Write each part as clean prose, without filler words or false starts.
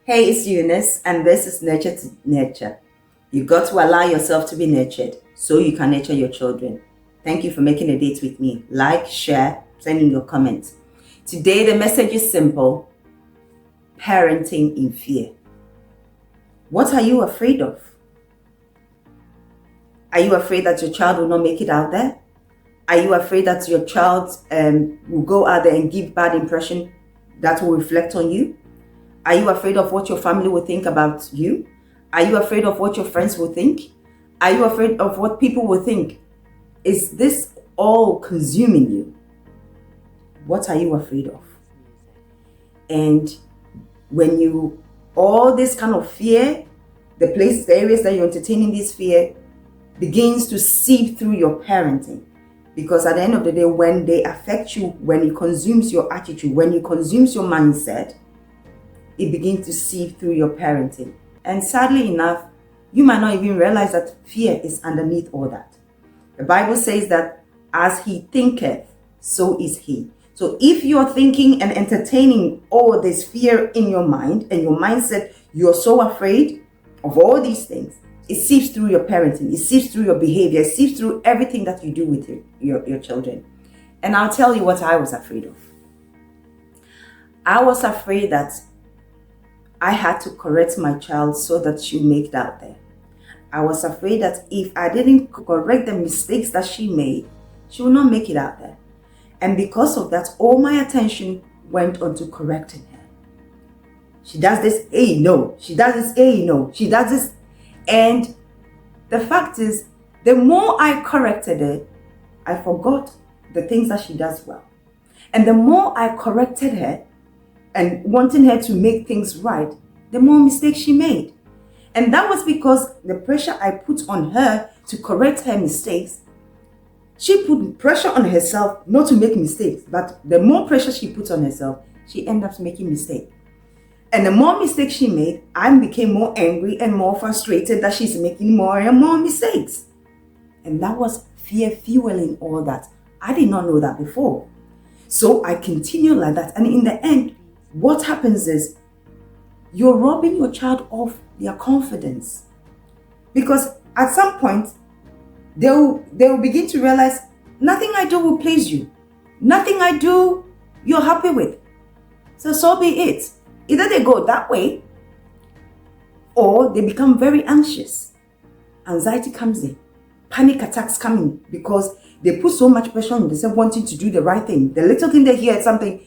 Hey, it's Eunice, and this is Nurture to Nurture. You got to allow yourself to be nurtured so you can nurture your children. Thank you for making a date with me. Like, share, send in your comments. Today, the message is simple: parenting in fear. What are you afraid of? Are you afraid that your child will not make it out there? Are you afraid that your child will go out there and give bad impression that will reflect on you? Are you afraid of what your family will think about you? Are you afraid of what your friends will think? Are you afraid of what people will think? Is this all consuming you? What are you afraid of? And when all this kind of fear, the areas that you're entertaining this fear begins to seep through your parenting. Because at the end of the day, when they affect you, when it consumes your attitude, when it consumes your mindset, it begins to seep through your parenting. And sadly enough, you might not even realize that fear is underneath all that. The Bible says that as he thinketh, so is he. So if you're thinking and entertaining all this fear in your mind and your mindset, you're so afraid of all these things, it seeps through your parenting, it seeps through your behavior, it seeps through everything that you do with your children. And I'll tell you what I was afraid of. I was afraid that I had to correct my child so that she'll make it out there. I was afraid that if I didn't correct the mistakes that she made, she will not make it out there. And because of that, all my attention went on to correcting her. She does this, hey, no. She does this, hey, no. She does this. And the fact is, the more I corrected her, I forgot the things that she does well. And the more I corrected her, and wanting her to make things right, the more mistakes she made. And that was because the pressure I put on her to correct her mistakes, she put pressure on herself not to make mistakes, but the more pressure she put on herself, she ended up making mistakes. And the more mistakes she made, I became more angry and more frustrated that she's making more and more mistakes. And that was fear fueling all that. I did not know that before. So I continued like that. And in the end, what happens is you're robbing your child of their confidence. Because at some point, they'll begin to realize nothing I do will please you. Nothing I do you're happy with. So be it. Either they go that way or they become very anxious. Anxiety comes in. Panic attacks come in because they put so much pressure on themselves wanting to do the right thing. The little thing they hear something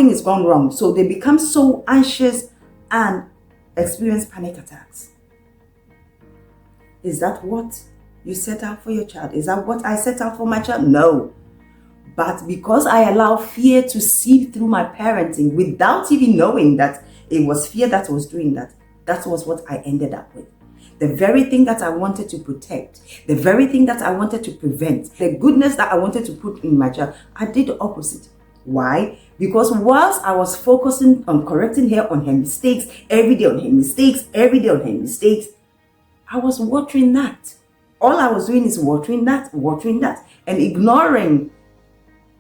is gone wrong. So they become so anxious and experience panic attacks. Is that what you set out for your child? Is that what I set out for my child? No. But because I allow fear to seep through my parenting without even knowing that it was fear that was doing that, that was what I ended up with. The very thing that I wanted to protect, the very thing that I wanted to prevent, the goodness that I wanted to put in my child, I did the opposite. Why? Because whilst I was focusing on correcting her on her mistakes, every day on her mistakes, I was watering that. All I was doing is watering that, and ignoring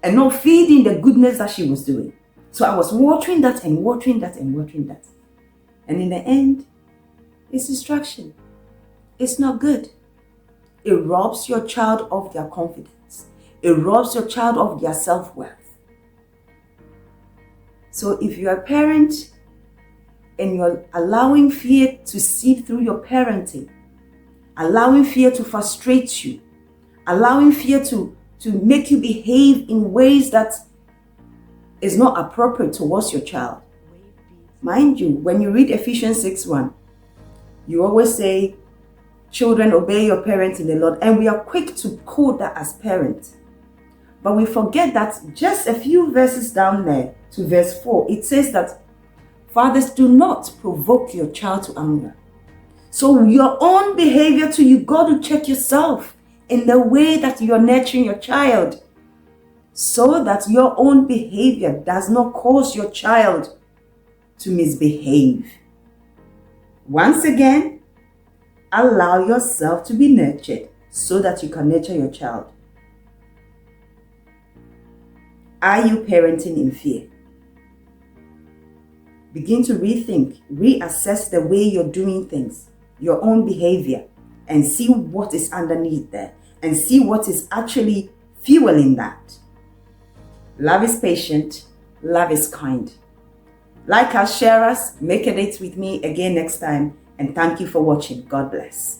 and not feeding the goodness that she was doing. So I was watering that. And in the end, it's distraction. It's not good. It robs your child of their confidence. It robs your child of their self-worth. So if you're a parent and you're allowing fear to seep through your parenting, allowing fear to frustrate you, allowing fear to make you behave in ways that is not appropriate towards your child. Mind you, when you read Ephesians 6:1, you always say, children, obey your parents in the Lord. And we are quick to quote that as parents. But we forget that just a few verses down there to verse 4, it says that fathers, do not provoke your child to anger. So your own behavior too, you got to check yourself in the way that you're nurturing your child, so that your own behavior does not cause your child to misbehave. Once again, allow yourself to be nurtured so that you can nurture your child. Are you parenting in fear? begin to rethink, reassess the way you're doing things, your own behavior, and see what is underneath there and see what is actually fueling that. Love is patient. Love is kind. Like us, share us, make a date with me again next time, and thank you for watching. God bless.